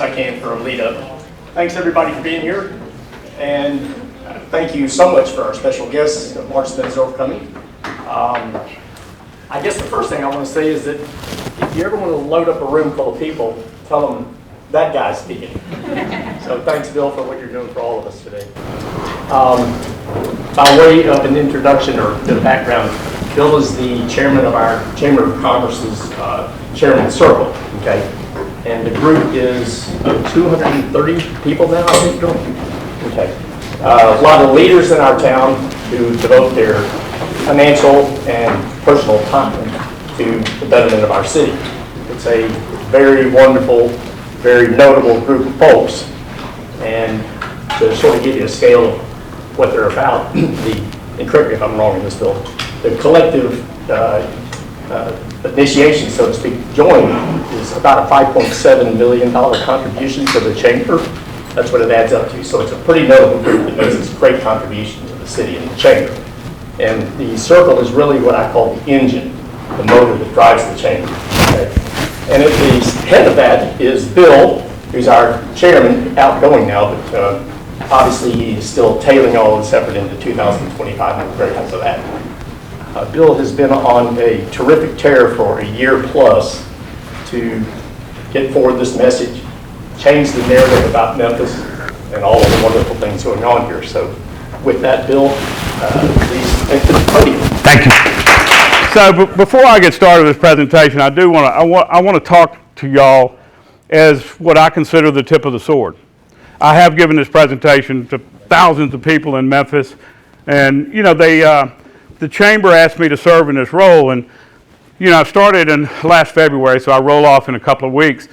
I can for a lead up. Thanks everybody for being here, and thank you so much for our special guests, Mark Spencer coming. I guess the first thing I want to say is that if you ever want to load up a room full of people, tell them that guy's speaking. So thanks, Bill, for what you're doing for all of us today. By way of an introduction or the background, Bill is the chairman of our Chamber of Commerce's Chairman's Circle. Okay. And the group is 230 people now, I think, Bill? Okay. A lot of leaders in our town who devote their financial and personal time to the betterment of our city. It's a very wonderful, very notable group of folks. And to sort of give you a scale of what they're about, and correct me if I'm wrong in this, Bill, the collective initiation, so to speak, join is about a $5.7 million contribution to the chamber. That's what it adds up to. So it's a pretty notable group that makes this great contribution to the city and the chamber. And the circle is really what I call the engine, the motor that drives the chamber. Okay? And at the head of that is Bill, who's our chairman, outgoing now, but obviously he's still tailing all this effort into 2025, and we're very happy for that. Bill has been on a terrific tear for a year plus to get forward this message, change the narrative about Memphis and all of the wonderful things going on here. So with that, Bill, please take to the podium. Thank you. So before I get started with this presentation, I want to talk to y'all as what I consider the tip of the sword. I have given this presentation to thousands of people in Memphis, and the chamber asked me to serve in this role, and I started in last February, so I roll off in a couple of weeks.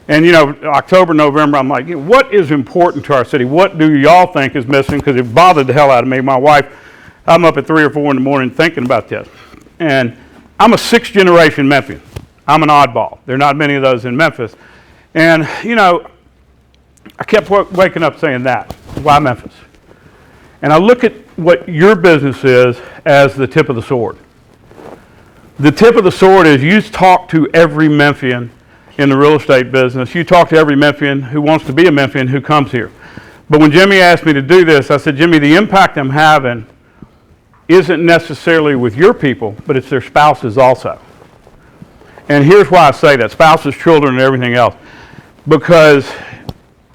And October, November, I'm like, what is important to our city? What do y'all think is missing? Because it bothered the hell out of me. My wife, I'm up at 3 or 4 in the morning thinking about this. And I'm a 6th generation Memphian. I'm an oddball. There are not many of those in Memphis. And I kept waking up saying that. Why Memphis? And I look at what your business is as the tip of the sword. The tip of the sword is you talk to every Memphian in the real estate business. You talk to every Memphian who wants to be a Memphian who comes here. But when Jimmy asked me to do this, I said, Jimmy, the impact I'm having isn't necessarily with your people, but it's their spouses also. And here's why I say that, spouses, children, and everything else. Because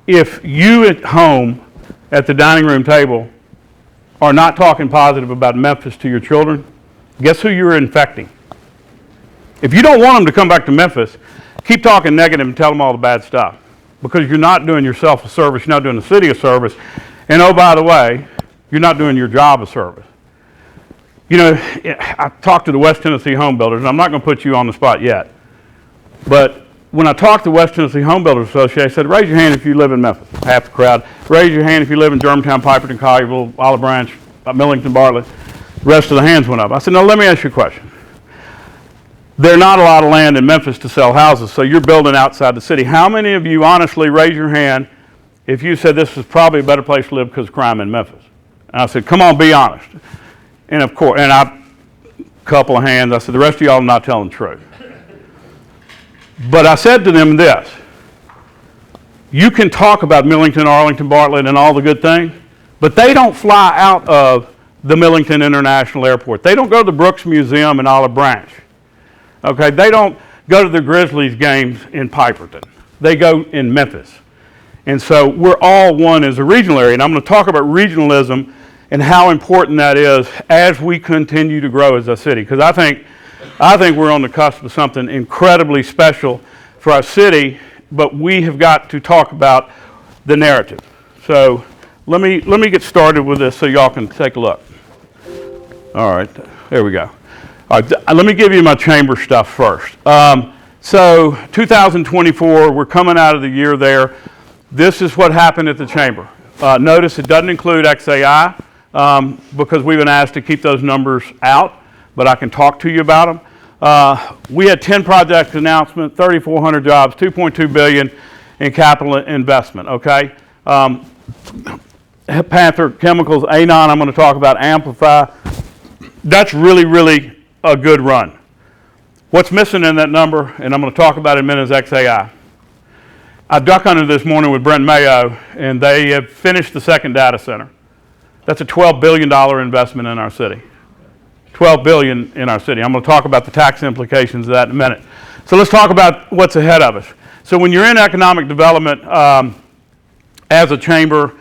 if you at home at the dining room table are not talking positive about Memphis to your children, guess who you're infecting? If you don't want them to come back to Memphis, keep talking negative and tell them all the bad stuff, because you're not doing yourself a service, you're not doing the city a service, and oh, by the way, you're not doing your job a service. I talked to the West Tennessee home builders, and I'm not going to put you on the spot yet, but when I talked to the West Tennessee Home Builders Association, I said, raise your hand if you live in Memphis, half the crowd. Raise your hand if you live in Germantown, Piperton, Collierville, Olive Branch, Millington, Bartlett. The rest of the hands went up. I said, no, let me ask you a question. There's not a lot of land in Memphis to sell houses, so you're building outside the city. How many of you honestly raise your hand if you said this is probably a better place to live because of crime in Memphis? And I said, come on, be honest. And of course, and a couple of hands, I said, the rest of y'all are not telling the truth. But I said to them this, you can talk about Millington, Arlington, Bartlett, and all the good things, but they don't fly out of the Millington International Airport. They don't go to the Brooks Museum in Olive Branch. Okay, they don't go to the Grizzlies games in Piperton. They go in Memphis. And so we're all one as a regional area, and I'm going to talk about regionalism and how important that is as we continue to grow as a city, because I think we're on the cusp of something incredibly special for our city, but we have got to talk about the narrative. So let me get started with this so y'all can take a look. All right, there we go. All right, let me give you my chamber stuff first. So 2024, we're coming out of the year there. This is what happened at the chamber. Notice it doesn't include XAI because we've been asked to keep those numbers out, but I can talk to you about them. We had 10 project announcements, 3,400 jobs, $2.2 billion in capital investment, okay? Panther Chemicals, Anon, I'm going to talk about Amplify. That's really a good run. What's missing in that number, and I'm going to talk about it in a minute, is XAI. I duck hunted this morning with Brent Mayo, and they have finished the second data center. That's a $12 billion investment in our city. $12 billion in our city. I'm going to talk about the tax implications of that in a minute. So let's talk about what's ahead of us. So when you're in economic development as a chamber,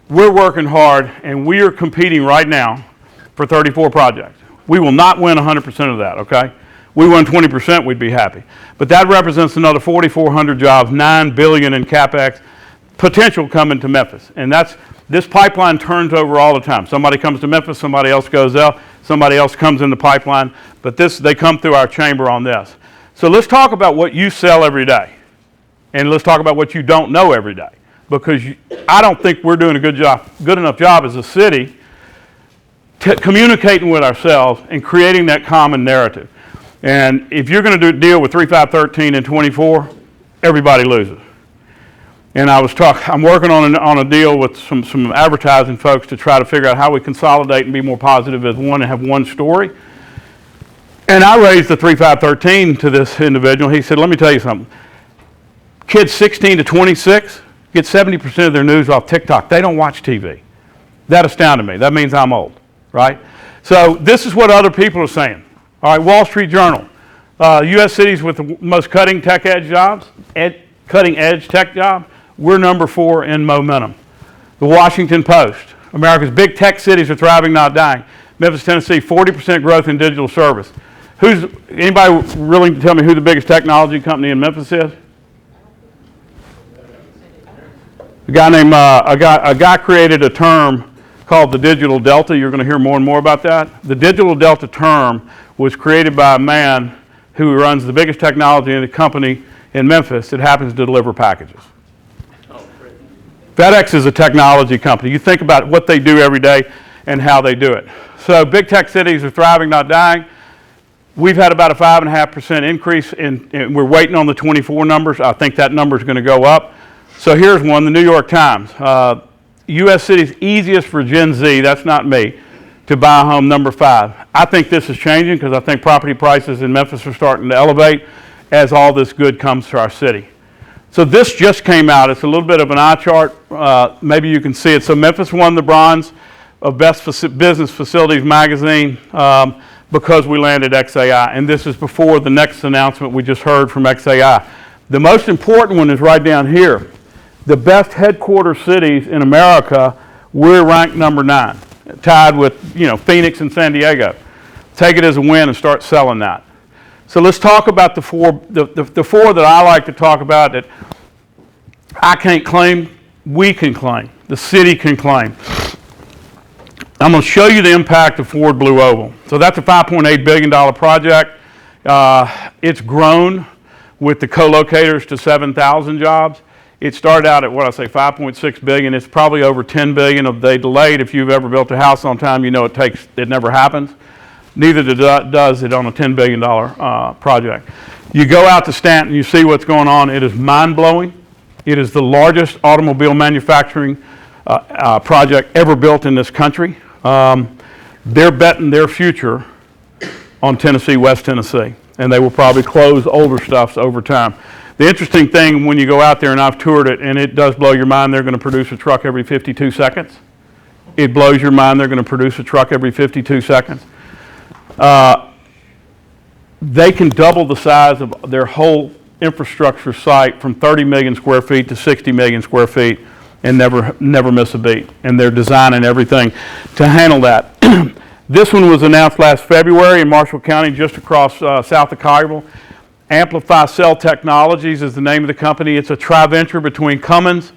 we're working hard, and we are competing right now for 34 projects. We will not win 100% of that, okay? We won 20%, we'd be happy. But that represents another 4,400 jobs, $9 billion in CapEx potential coming to Memphis. And this pipeline turns over all the time. Somebody comes to Memphis, somebody else goes out, somebody else comes in the pipeline, but they come through our chamber on this. So let's talk about what you sell every day, and let's talk about what you don't know every day, because I don't think we're doing a good enough job as a city communicating with ourselves and creating that common narrative. And if you're going to deal with 3513 and 24, everybody loses. And I'm working on a deal with some advertising folks to try to figure out how we consolidate and be more positive as one and have one story. And I raised the 3513 to this individual. He said, let me tell you something. Kids 16 to 26 get 70% of their news off TikTok. They don't watch TV. That astounded me. That means I'm old, right? So this is what other people are saying. All right, Wall Street Journal. U.S. cities with the most cutting tech edge jobs, cutting edge tech jobs, we're number 4 in momentum. The Washington Post. America's big tech cities are thriving, not dying. Memphis, Tennessee, 40% growth in digital service. Anybody willing to tell me who the biggest technology company in Memphis is? A guy created a term called the digital delta. You're going to hear more and more about that. The digital delta term was created by a man who runs the biggest technology in the company in Memphis that happens to deliver packages. FedEx is a technology company. You think about what they do every day and how they do it. So big tech cities are thriving, not dying. We've had about a 5.5% increase, and we're waiting on the 24 numbers. I think that number is going to go up. So here's one, the New York Times. U.S. cities easiest for Gen Z, that's not me, to buy a home, number 5. I think this is changing because I think property prices in Memphis are starting to elevate as all this good comes to our city. So this just came out. It's a little bit of an eye chart. Maybe you can see it. So Memphis won the bronze of Best Business Facilities magazine because we landed XAI. And this is before the next announcement we just heard from XAI. The most important one is right down here. The best headquarter cities in America, we're ranked number 9, tied with Phoenix and San Diego. Take it as a win and start selling that. So let's talk about the four that I like to talk about that I can't claim, we can claim, the city can claim. I'm going to show you the impact of Ford Blue Oval. So that's a $5.8 billion project. It's grown with the co-locators to 7,000 jobs. It started out at, 5.6 billion. It's probably over 10 billion of they delayed. If you've ever built a house on time, you know it never happens. Neither does it on a $10 billion project. You go out to Stanton, you see what's going on. It is mind-blowing. It is the largest automobile manufacturing project ever built in this country. They're betting their future on Tennessee, West Tennessee, and they will probably close older stuffs over time. The interesting thing when you go out there, and I've toured it, and it does blow your mind, they're going to produce a truck every 52 seconds. It blows your mind they're going to produce a truck every 52 seconds. They can double the size of their whole infrastructure site from 30 million square feet to 60 million square feet and never miss a beat. And they're designing everything to handle that. This one was announced last February in Marshall County, just across south of Collierville. Amplify Cell Technologies is the name of the company. It's a tri-venture between Cummins,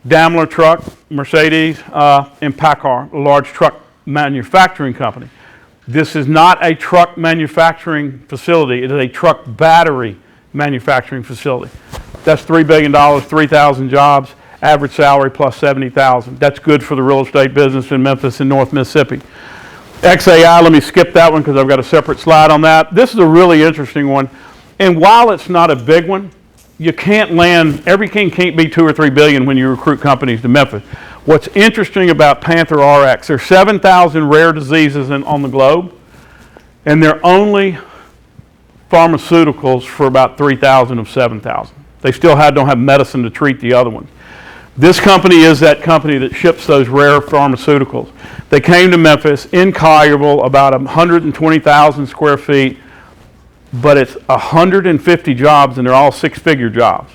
Daimler Truck, Mercedes, and PACCAR, a large truck manufacturing company. This is not a truck manufacturing facility. It is a truck battery manufacturing facility. That's $3 billion, 3,000 jobs, average salary plus 70,000. That's good for the real estate business in Memphis and North Mississippi. XAI, let me skip that one because I've got a separate slide on that. This is a really interesting one. And while it's not a big one, you can't land, everything can't be 2 or 3 billion when you recruit companies to Memphis. What's interesting about Panther RX, there's 7,000 rare diseases on the globe, and they're only pharmaceuticals for about 3,000 of 7,000. They still don't have medicine to treat the other ones. This company is that company that ships those rare pharmaceuticals. They came to Memphis in Collierville, about 120,000 square feet, but it's 150 jobs, and they're all six-figure jobs.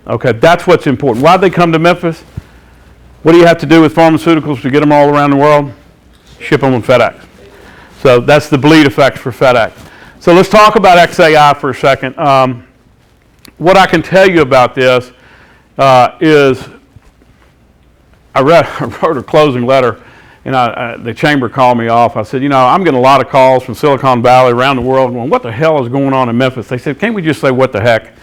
Okay, that's what's important. Why'd they come to Memphis? What do you have to do with pharmaceuticals to get them all around the world? Ship them on FedEx. So that's the bleed effects for FedEx. So let's talk about XAI for a second. What I can tell you about this is I wrote a closing letter, and the chamber called me off. I said, I'm getting a lot of calls from Silicon Valley around the world going, what the hell is going on in Memphis? They said, can't we just say what the heck?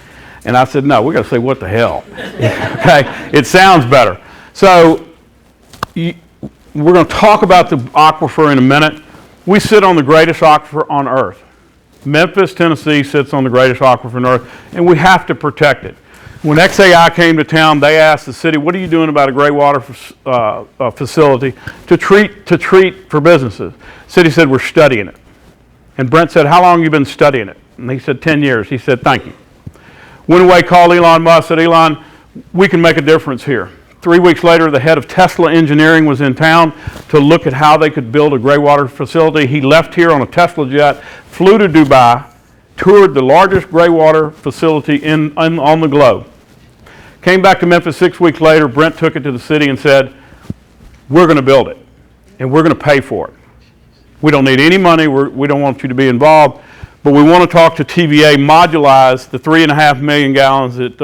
And I said, no, we got to say what the hell. Okay, it sounds better. So we're going to talk about the aquifer in a minute. We sit on the greatest aquifer on earth. Memphis, Tennessee sits on the greatest aquifer on earth, and we have to protect it. When XAI came to town, they asked the city, what are you doing about a gray water facility to treat for businesses? The city said, we're studying it. And Brent said, how long have you been studying it? And he said, 10 years. He said, thank you. Went away, called Elon Musk, said, Elon, we can make a difference here. 3 weeks later, the head of Tesla engineering was in town to look at how they could build a gray water facility. He left here on a Tesla jet, flew to Dubai, toured the largest gray water facility on the globe. Came back to Memphis 6 weeks later. Brent took it to the city and said, we're going to build it, and we're going to pay for it. We don't need any money. We don't want you to be involved. But we want to talk to TVA, modularize the 3.5 million gallons that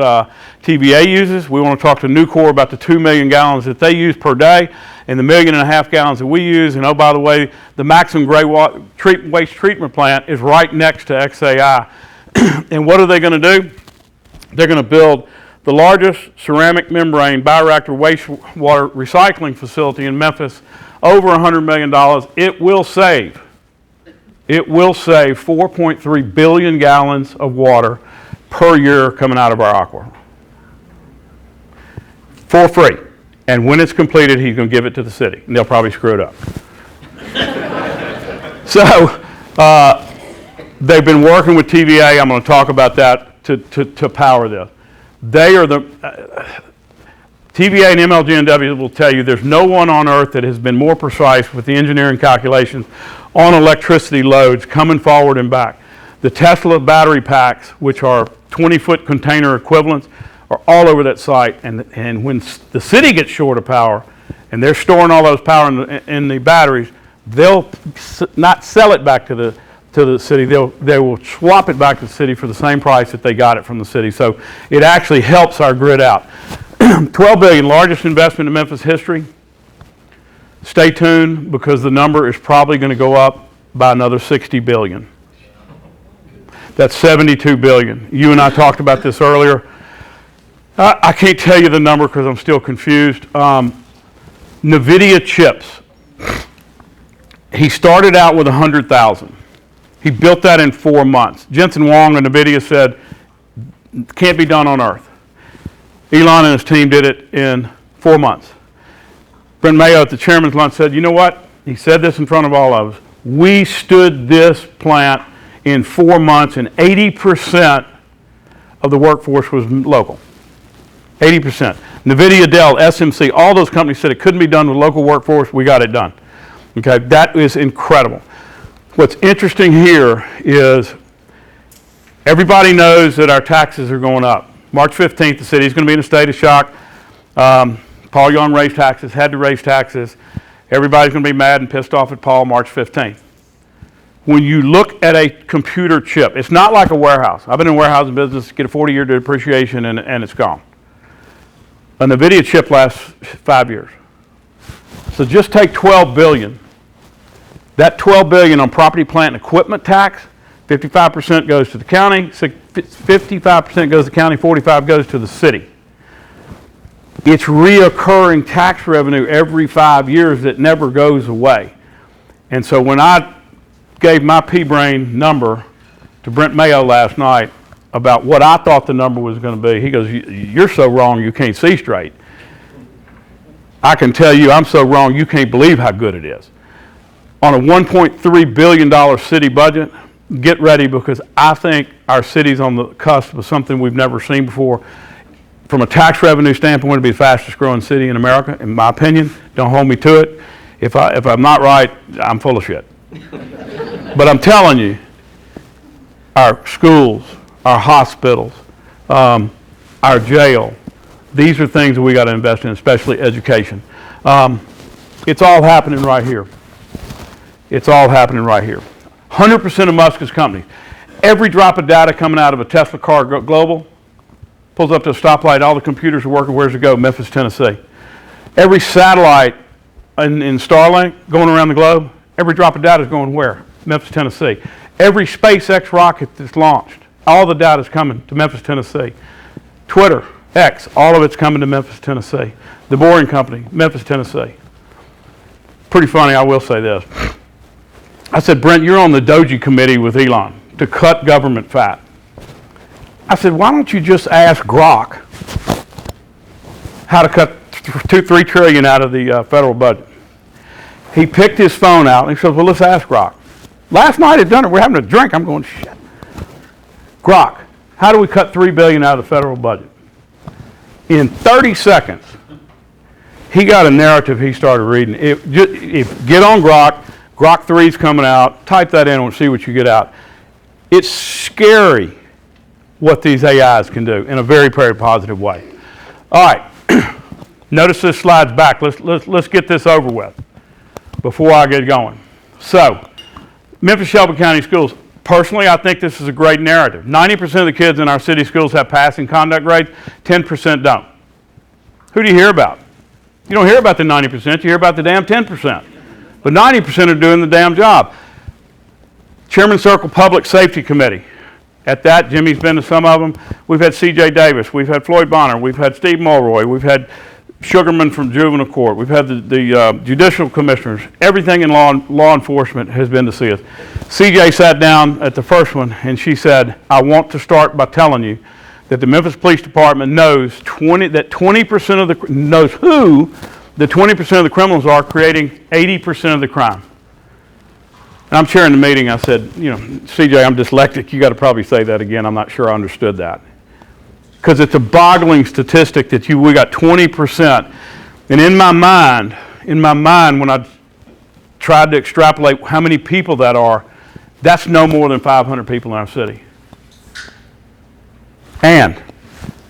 TVA uses. We want to talk to Nucor about the 2 million gallons that they use per day and the 1.5 million gallons that we use. And oh, by the way, the maximum gray water waste treatment plant is right next to XAI. And what are they going to do? They're going to build the largest ceramic membrane bioreactor wastewater recycling facility in Memphis, over $100 million. It will save 4.3 billion gallons of water per year coming out of our aquifer. For free. And when it's completed, he's going to give it to the city. And they'll probably screw it up. So, they've been working with TVA. I'm going to talk about that to power this. They are the... TVA and MLG&W will tell you there's no one on earth that has been more precise with the engineering calculations on electricity loads coming forward and back. The Tesla battery packs, which are 20-foot container equivalents, are all over that site. And when the city gets short of power and they're storing all those power in the batteries, they'll not sell it back to the city. They will swap it back to the city for the same price that they got it from the city. So it actually helps our grid out. $12 billion, largest investment in Memphis history. Stay tuned because the number is probably going to go up by another $60 billion. That's $72 billion. You and I talked about this earlier. I can't tell you the number because I'm still confused. NVIDIA chips. He started out with 100,000. He built that in 4 months. Jensen Huang of NVIDIA said, can't be done on Earth. Elon and his team did it in 4 months. Brent Mayo at the chairman's lunch said, you know what? He said this in front of all of us. We stood this plant in 4 months and 80% of the workforce was local. 80%. NVIDIA, Dell, SMC, all those companies said it couldn't be done with local workforce. We got it done. Okay, that is incredible. What's interesting here is everybody knows that our taxes are going up. March 15th, the city is going to be in a state of shock. Paul Young raised taxes, had to raise taxes. Everybody's going to be mad and pissed off at Paul March 15th. When you look at a computer chip, it's not like a warehouse. I've been in warehousing business, get a 40-year depreciation, and it's gone. A NVIDIA chip lasts 5 years. So just take $12 billion. That $12 billion on property, plant, and equipment tax, 55% goes to the county, 55% goes to the county, 45% goes to the city. It's reoccurring tax revenue every 5 years that never goes away. And so when I gave my pea-brain number to Brent Mayo last night about what I thought the number was going to be, he goes, you're so wrong you can't see straight. I can tell you I'm so wrong you can't believe how good it is. On a $1.3 billion city budget, get ready, because I think our city's on the cusp of something we've never seen before. From a tax revenue standpoint, it'll be the fastest growing city in America, in my opinion. Don't hold me to it. If I'm not right, I'm full of shit. But I'm telling you, our schools, our hospitals, our jail, these are things that we got to invest in, especially education. It's all happening right here. It's all happening right here. 100% of Musk's companies. Every drop of data coming out of a Tesla car global pulls up to a stoplight, all the computers are working, where's it go? Memphis, Tennessee. Every satellite in Starlink going around the globe, every drop of data is going where? Memphis, Tennessee. Every SpaceX rocket that's launched, all the data is coming to Memphis, Tennessee. Twitter, X, all of it's coming to Memphis, Tennessee. The Boring Company, Memphis, Tennessee. Pretty funny, I will say this. I said, Brent, you're on the Doji committee with Elon to cut government fat. I said, why don't you just ask Grok how to cut $3 trillion out of the federal budget? He picked his phone out and he said, well, let's ask Grok. Last night at dinner, we're having a drink. I'm going, shit. Grok, how do we cut $3 billion out of the federal budget? In 30 seconds, he got a narrative he started reading. Get on Grok. Grok 3 is coming out. Type that in and see what you get out. It's scary what these AIs can do in a very, very positive way. All right. Notice this slide's back. Let's get this over with before I get going. So, Memphis Shelby County Schools. Personally, I think this is a great narrative. 90% of the kids in our city schools have passing conduct grades. 10% don't. Who do you hear about? You don't hear about the 90%. You hear about the damn 10%. But 90% are doing the damn job. Chairman Circle Public Safety Committee. At that, Jimmy's been to some of them. We've had C.J. Davis. We've had Floyd Bonner. We've had Steve Mulroy. We've had Sugarman from Juvenile Court. We've had the judicial commissioners. Everything in law enforcement has been to see us. C.J. sat down at the first one, and she said, I want to start by telling you that the Memphis Police Department knows that 20% of the, knows who the 20% of the criminals are creating 80% of the crime. And I'm chairing the meeting. I said, you know, CJ, I'm dyslexic. You got to probably say that again. I'm not sure I understood that. Because it's a boggling statistic that we got 20%. And in my mind, when I tried to extrapolate how many people that are, that's no more than 500 people in our city. And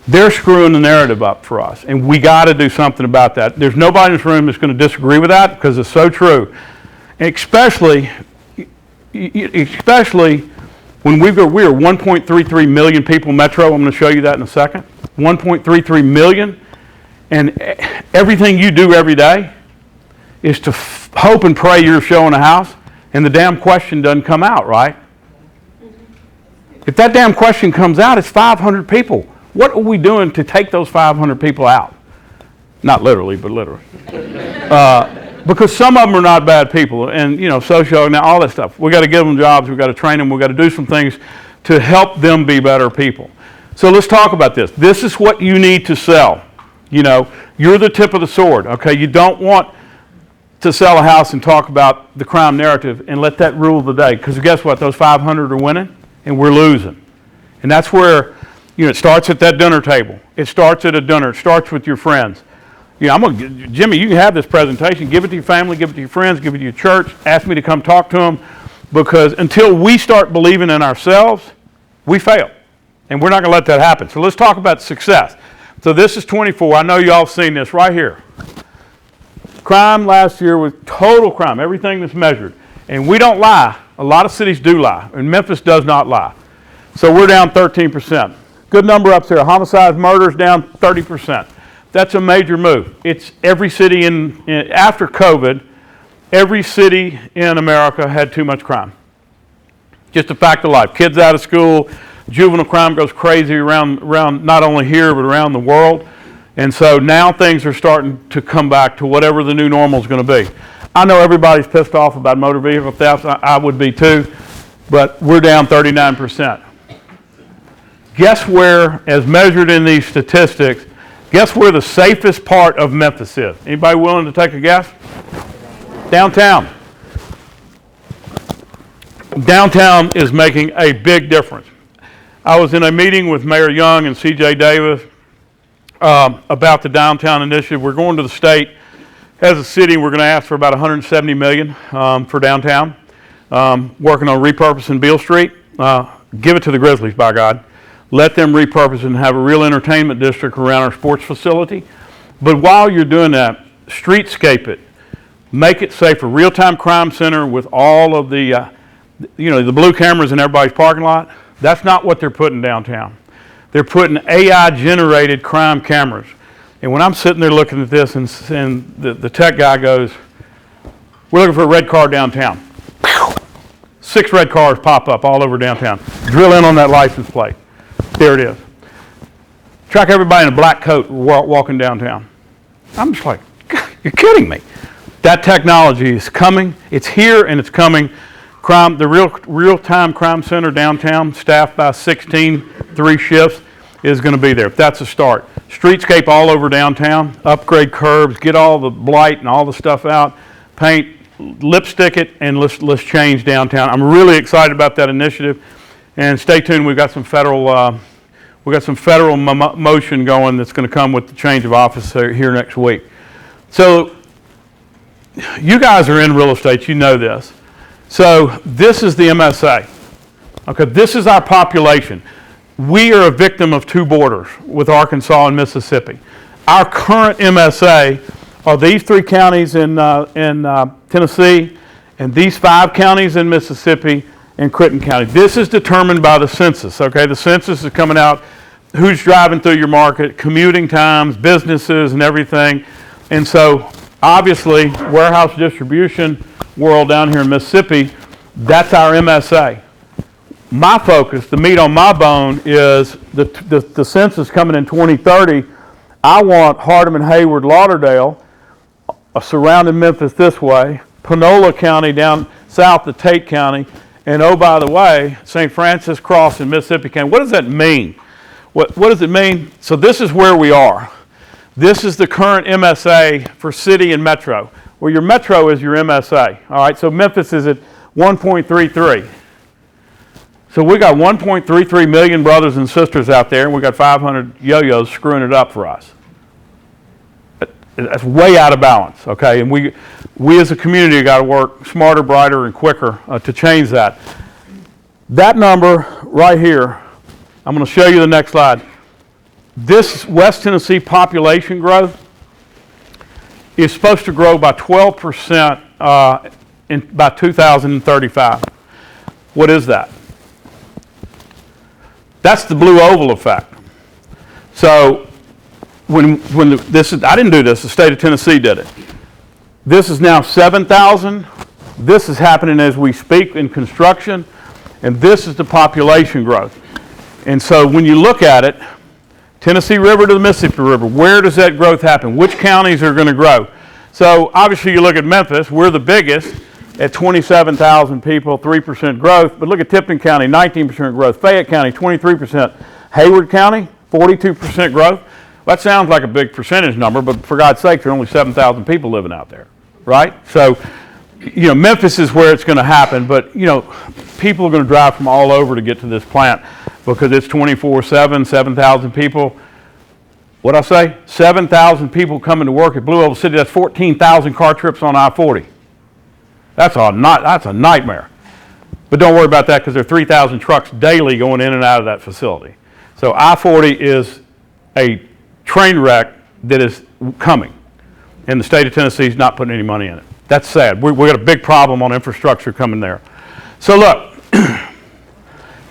they're screwing the narrative up for us. And we got to do something about that. There's nobody in this room that's going to disagree with that because it's so true. And especially when we are 1.33 million people metro. I'm going to show you that in a second. 1.33 million. And everything you do every day is to hope and pray you're showing a house and the damn question doesn't come out, right? If that damn question comes out, it's 500 people. What are we doing to take those 500 people out? Not literally, but literally. Because some of them are not bad people, and you know, socio, now all that stuff. We got to give them jobs. We got to train them. We got to do some things to help them be better people. So let's talk about this. This is what you need to sell. You know, you're the tip of the sword. Okay, you don't want to sell a house and talk about the crime narrative and let that rule the day. Because guess what? Those 500 are winning, and we're losing. And that's where, you know, it starts at that dinner table. It starts at a dinner. It starts with your friends. You know, Jimmy, you can have this presentation. Give it to your family, give it to your friends, give it to your church. Ask me to come talk to them, because until we start believing in ourselves, we fail. And we're not going to let that happen. So let's talk about success. So this is 24. I know you all have seen this right here. Crime last year was total crime, everything that's measured. And we don't lie. A lot of cities do lie, and Memphis does not lie. So we're down 13%. Good number up there. Homicides, murders down 30%. That's a major move. It's every city after COVID, every city in America had too much crime. Just a fact of life. Kids out of school, juvenile crime goes crazy around not only here but around the world. And so now things are starting to come back to whatever the new normal is going to be. I know everybody's pissed off about motor vehicle thefts. I would be too, but we're down 39%. Guess where, as measured in these statistics, guess where the safest part of Memphis is? Anybody willing to take a guess? Downtown. Downtown is making a big difference. I was in a meeting with Mayor Young and C.J. Davis about the downtown initiative. We're going to the state. As a city, we're going to ask for about $170 million for downtown. Working on repurposing Beale Street. Give it to the Grizzlies, by God. Let them repurpose it and have a real entertainment district around our sports facility. But while you're doing that, streetscape it. Make it safe. A real-time crime center with all of the, the blue cameras in everybody's parking lot. That's not what they're putting downtown. They're putting AI-generated crime cameras. And when I'm sitting there looking at this and the tech guy goes, we're looking for a red car downtown. 6 red cars pop up all over downtown. Drill in on that license plate. There it is. Track everybody in a black coat walking downtown. I'm just like, you're kidding me. That technology is coming. It's here and it's coming. The real-time crime center downtown, staffed by 16, 3 shifts, is going to be there. That's a start. Streetscape all over downtown. Upgrade curbs. Get all the blight and all the stuff out. Paint, lipstick it, and let's change downtown. I'm really excited about that initiative. And stay tuned. We've got some federal motion going that's going to come with the change of office here next week. So you guys are in real estate. You know this. So this is the MSA. Okay, this is our population. We are a victim of 2 borders with Arkansas and Mississippi. Our current MSA are these 3 counties in Tennessee and these 5 counties in Mississippi and Clinton County. This is determined by the census. Okay, the census is coming out. Who's driving through your market, commuting times, businesses, and everything. And so, obviously, warehouse distribution world down here in Mississippi, that's our MSA. My focus, the meat on my bone, is the census coming in 2030. I want Hardeman, Hayward, Lauderdale, surrounding Memphis this way, Panola County down south to Tate County, and oh, by the way, St. Francis Cross in Mississippi County. What does that mean? What does it mean? So this is where we are. This is the current MSA for city and metro. Well, your metro is your MSA. All right, so Memphis is at 1.33. So we got 1.33 million brothers and sisters out there, and we got 500 yo-yos screwing it up for us. That's way out of balance, okay? And we as a community got to work smarter, brighter, and quicker to change that. That number right here, I'm going to show you the next slide. This West Tennessee population growth is supposed to grow by 12% by 2035. What is that? That's the blue oval effect. So I didn't do this, the state of Tennessee did it. This is now 7,000. This is happening as we speak in construction, and this is the population growth. And so when you look at it, Tennessee River to the Mississippi River, where does that growth happen? Which counties are going to grow? So obviously you look at Memphis, we're the biggest at 27,000 people, 3% growth. But look at Tipton County, 19% growth. Fayette County, 23%. Hayward County, 42% growth. That sounds like a big percentage number, but for God's sake, there are only 7,000 people living out there, right? So, Memphis is where it's going to happen, but, people are going to drive from all over to get to this plant because it's 24/7, 7,000 people. What'd I say? 7,000 people coming to work at Blue Oval City. That's 14,000 car trips on I-40. That's a nightmare. But don't worry about that because there are 3,000 trucks daily going in and out of that facility. So I-40 is a train wreck that is coming, and the state of Tennessee is not putting any money in it. That's sad. We got a big problem on infrastructure coming there. So look, we're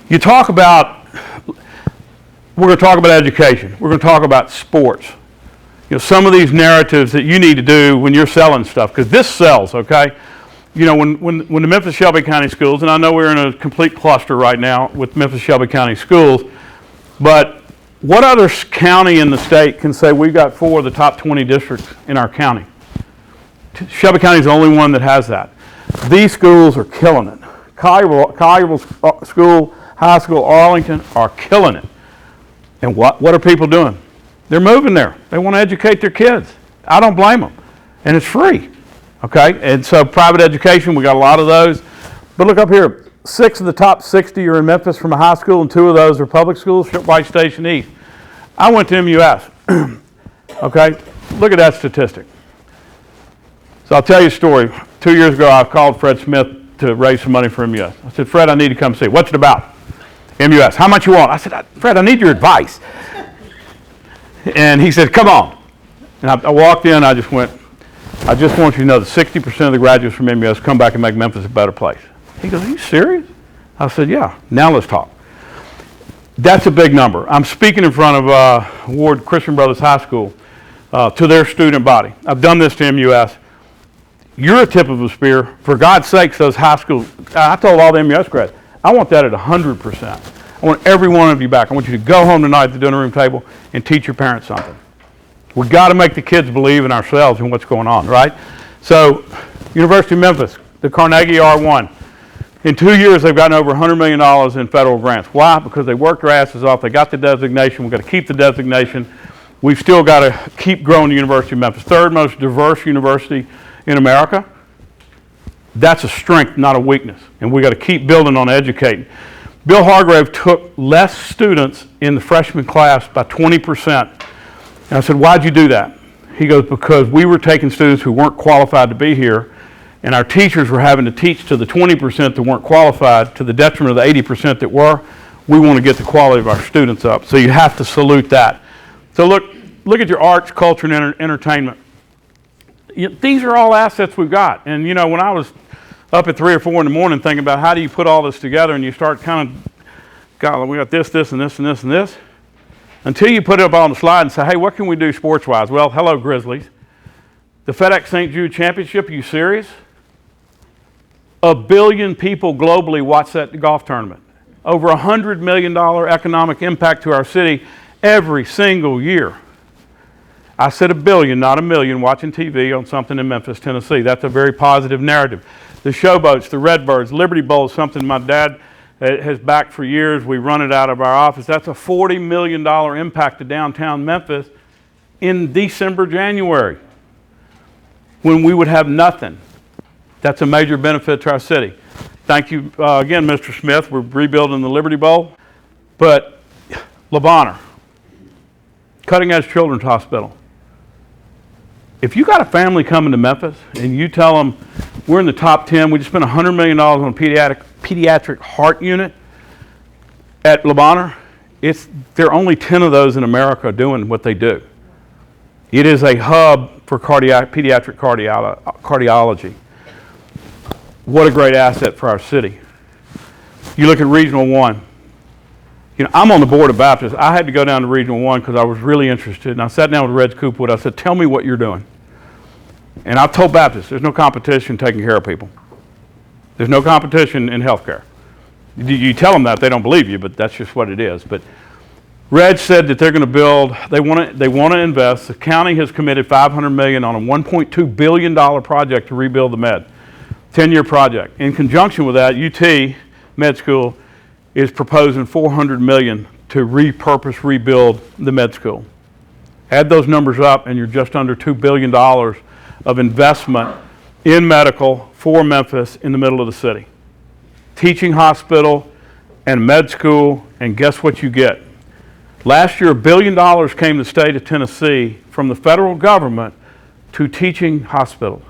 going to talk about education. We're going to talk about sports. Some of these narratives that you need to do when you're selling stuff, because this sells, okay? When the Memphis Shelby County schools, and I know we're in a complete cluster right now with Memphis Shelby County schools, but what other county in the state can say we've got 4 of the top 20 districts in our county? Shelby County is the only one that has that. These schools are killing it. Collierville School, High School, Arlington are killing it. And what are people doing? They're moving there. They want to educate their kids. I don't blame them. And it's free. Okay? And so private education, we got a lot of those. But look up here. 6 of the top 60 are in Memphis from a high school, and 2 of those are public schools, White Station East. I went to MUS. Okay, look at that statistic. So I'll tell you a story. 2 years ago, I called Fred Smith to raise some money for MUS. I said, Fred, I need to come see. What's it about? MUS. How much you want? I said, Fred, I need your advice. And he said, come on. And I walked in, I just went, I just want you to know that 60% of the graduates from MUS come back and make Memphis a better place. He goes, are you serious? I said, yeah, now let's talk. That's a big number. I'm speaking in front of Ward Christian Brothers High School to their student body. I've done this to MUS. You're a tip of the spear. For God's sakes, those high schools, I told all the MUS grads, I want that at 100%. I want every one of you back. I want you to go home tonight at the dinner room table and teach your parents something. We've got to make the kids believe in ourselves and what's going on, right? So, University of Memphis, the Carnegie R1. In 2 years, they've gotten over $100 million in federal grants. Why? Because they worked their asses off. They got the designation. We've got to keep the designation. We've still got to keep growing the University of Memphis. Third most diverse university in America. That's a strength, not a weakness. And we've got to keep building on educating. Bill Hargrave took less students in the freshman class by 20%. And I said, why'd you do that? He goes, because we were taking students who weren't qualified to be here, and our teachers were having to teach to the 20% that weren't qualified to the detriment of the 80% that were. We want to get the quality of our students up. So you have to salute that. So look at your arts, culture, and entertainment. These are all assets we've got. And you know, when I was up at 3 or 4 in the morning thinking about how do you put all this together, and you start kind of, God, we got this, this, and this, and this, and this. Until you put it up on the slide and say, hey, what can we do sports-wise? Well, hello, Grizzlies. The FedEx St. Jude Championship, are you serious? 1 billion people globally watch that golf tournament. Over $100 million economic impact to our city every single year. I said 1 billion, not 1 million, watching TV on something in Memphis, Tennessee. That's a very positive narrative. The Showboats, the Redbirds, Liberty Bowl is something my dad has backed for years. We run it out of our office. That's a $40 million impact to downtown Memphis in December, January, when we would have nothing. That's a major benefit to our city. Thank you again, Mr. Smith. We're rebuilding the Liberty Bowl. But LeBonner, Cutting Edge Children's Hospital. If you got a family coming to Memphis and you tell them we're in the top 10, we just spent $100 million on a pediatric heart unit at LeBonner, there are only 10 of those in America doing what they do. It is a hub for pediatric cardiology. What a great asset for our city. You look at Regional 1. You know, I'm on the board of Baptist. I had to go down to Regional 1 because I was really interested. And I sat down with Reg Coopwood. I said, tell me what you're doing. And I've told Baptist, there's no competition taking care of people. There's no competition in healthcare. You tell them that, they don't believe you, but that's just what it is. But Reg said that they're going to build, they want to invest. The county has committed $500 million on a $1.2 billion project to rebuild the med. 10-year project. In conjunction with that, UT Med School is proposing $400 million to repurpose, rebuild the med school. Add those numbers up and you're just under $2 billion of investment in medical for Memphis in the middle of the city. Teaching hospital and med school, and guess what you get? Last year, $1 billion came to the state of Tennessee from the federal government to teaching hospitals.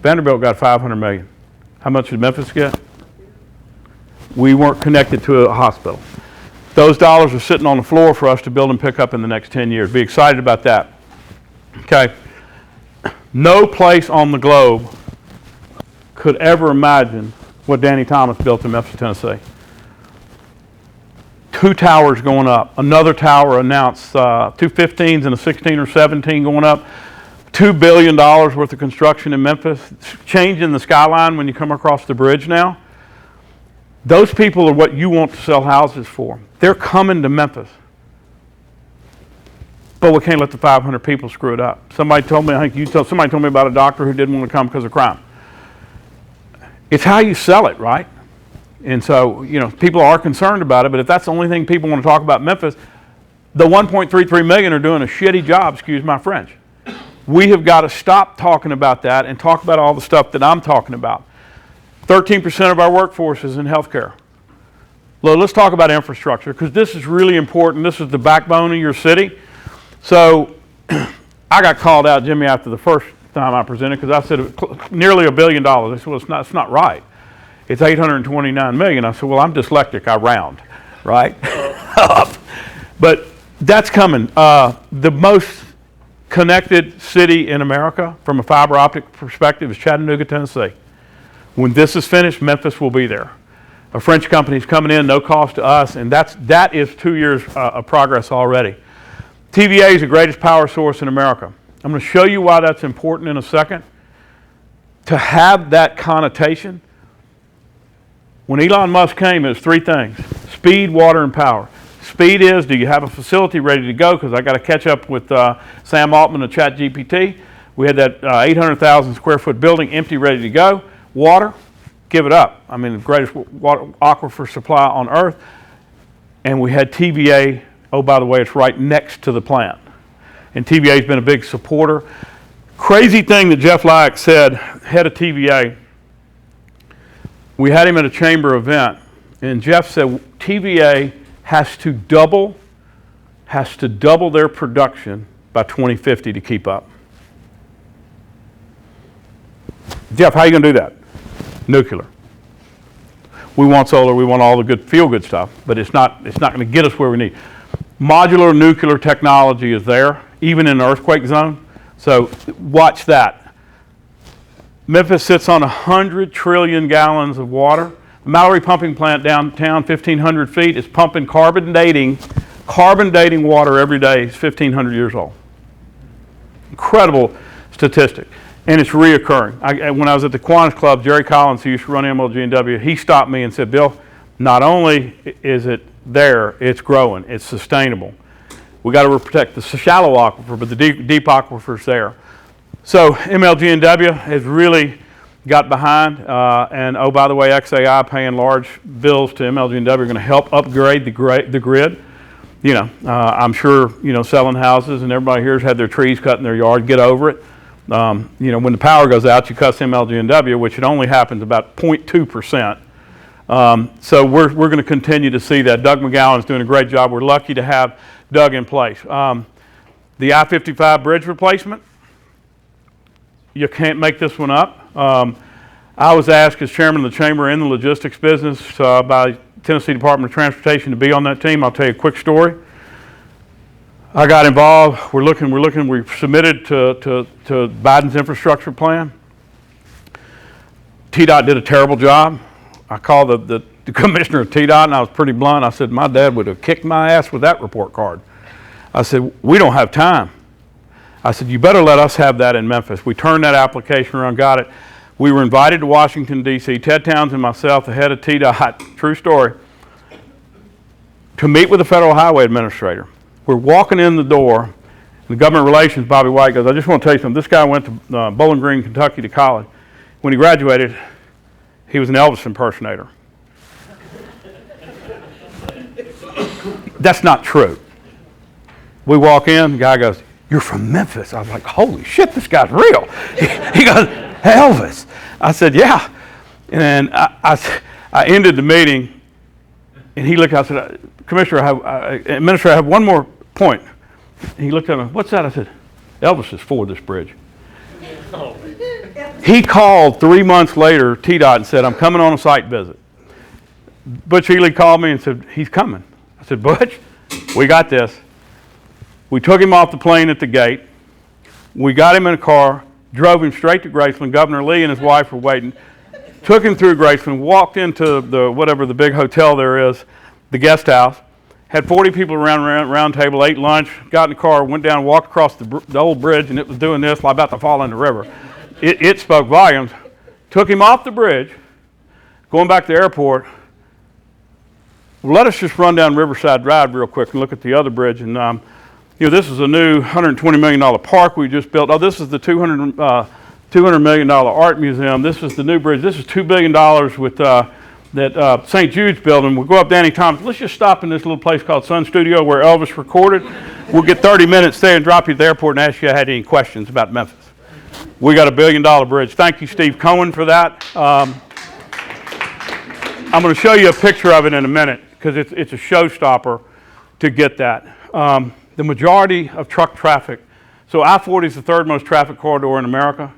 Vanderbilt got $500 million. How much did Memphis get? We weren't connected to a hospital. Those dollars are sitting on the floor for us to build and pick up in the next 10 years. Be excited about that. Okay. No place on the globe could ever imagine what Danny Thomas built in Memphis, Tennessee. 2 towers going up. Another tower announced, 2 15s and a 16 or 17 going up. $2 billion worth of construction in Memphis. Changing the skyline when you come across the bridge now. Those people are what you want to sell houses for. They're coming to Memphis. But we can't let the 500 people screw it up. Somebody told me about a doctor who didn't want to come because of crime. It's how you sell it, right? And so, you know, people are concerned about it, but if that's the only thing people want to talk about Memphis, the 1.33 million are doing a shitty job, excuse my French. We have got to stop talking about that and talk about all the stuff that I'm talking about. 13% of our workforce is in healthcare. Well, let's talk about infrastructure, because this is really important. This is the backbone of your city. So I got called out, Jimmy, after the first time I presented, because I said nearly $1 billion. They said, well, it's not right. It's 829 million. I said, well, I'm dyslexic, I round, right? But that's coming. The most connected city in America from a fiber optic perspective is Chattanooga, Tennessee. When this is finished, Memphis will be there. A French company is coming in, no cost to us, and that is 2 years of progress already. TVA is the greatest power source in America. I'm going to show you why that's important in a second. To have that connotation, when Elon Musk came, it was three things: speed, water, and power. Speed is, do you have a facility ready to go? Because I got to catch up with Sam Altman of ChatGPT. We had that 800,000 square foot building empty, ready to go. Water, give it up. I mean, the greatest water aquifer supply on earth. And we had TVA. Oh, by the way, it's right next to the plant. And TVA has been a big supporter. Crazy thing that Jeff Lyack said, head of TVA. We had him at a chamber event, and Jeff said TVA has to double their production by 2050 to keep up. Jeff, how are you going to do that? Nuclear. We want solar, we want all the good, feel-good stuff, but it's not going to get us where we need. Modular nuclear technology is there, even in an earthquake zone. So watch that. Memphis sits on 100 trillion gallons of water. The Mallory pumping plant downtown, 1,500 feet, is pumping carbon dating water every day. It's 1,500 years old. Incredible statistic. And it's reoccurring. When I was at the Kiwanis Club, Jerry Collins, who used to run MLG&W, he stopped me and said, Bill, not only is it there, it's growing, it's sustainable. We got to protect the shallow aquifer, but the deep aquifer's there. So MLG&W has really got behind, and oh, by the way, XAI paying large bills to MLG&W are going to help upgrade the grid. You know, I'm sure, you know, selling houses and everybody here's had their trees cut in their yard. Get over it. You know, when the power goes out, you cuss MLG&W, which it only happens about 0.2%. So we're going to continue to see that. Doug McGowan is doing a great job. We're lucky to have Doug in place. The I-55 bridge replacement, you can't make this one up. I was asked as chairman of the chamber in the logistics business by Tennessee Department of Transportation to be on that team. I'll tell you a quick story. I got involved. We submitted to Biden's infrastructure plan. TDOT did a terrible job. I called the commissioner of TDOT, and I was pretty blunt. I said, my dad would have kicked my ass with that report card. I said, we don't have time. I said, you better let us have that in Memphis. We turned that application around, got it. We were invited to Washington, D.C., Ted Townsend and myself, the head of TDOT, true story, to meet with the Federal Highway Administrator. We're walking in the door, and the government relations, Bobby White, goes, I just want to tell you something. This guy went to Bowling Green, Kentucky to college. When he graduated, he was an Elvis impersonator. That's not true. We walk in, the guy goes, you're from Memphis. I was like, holy shit, this guy's real. He goes, Elvis. I said, yeah. And I ended the meeting, and he looked out and said, Commissioner, Administrator, I have one more point. He looked at me, what's that? I said, Elvis is for this bridge. He called 3 months later, TDOT, and said, I'm coming on a site visit. Butch Ely called me and said, he's coming. I said, Butch, we got this. We took him off the plane at the gate. We got him in a car, drove him straight to Graceland. Governor Lee and his wife were waiting. Took him through Graceland, walked into the big hotel there is, the guest house, had 40 people around round table, ate lunch, got in the car, went down, walked across the old bridge, and it was doing this, like about to fall in the river. It spoke volumes. Took him off the bridge, going back to the airport. Let us just run down Riverside Drive real quick and look at the other bridge. And you know, this is a new $120 million park we just built. Oh, this is the $200 million art museum. This is the new bridge. This is $2 billion with that St. Jude's building. We'll go up Danny Thomas. Let's just stop in this little place called Sun Studio where Elvis recorded. We'll get 30 minutes there and drop you at the airport and ask you if you had any questions about Memphis. We got a $1 billion bridge. Thank you, Steve Cohen, for that. I'm going to show you a picture of it in a minute because it's a showstopper to get that. The majority of truck traffic, so I-40 is the third most traffic corridor in America.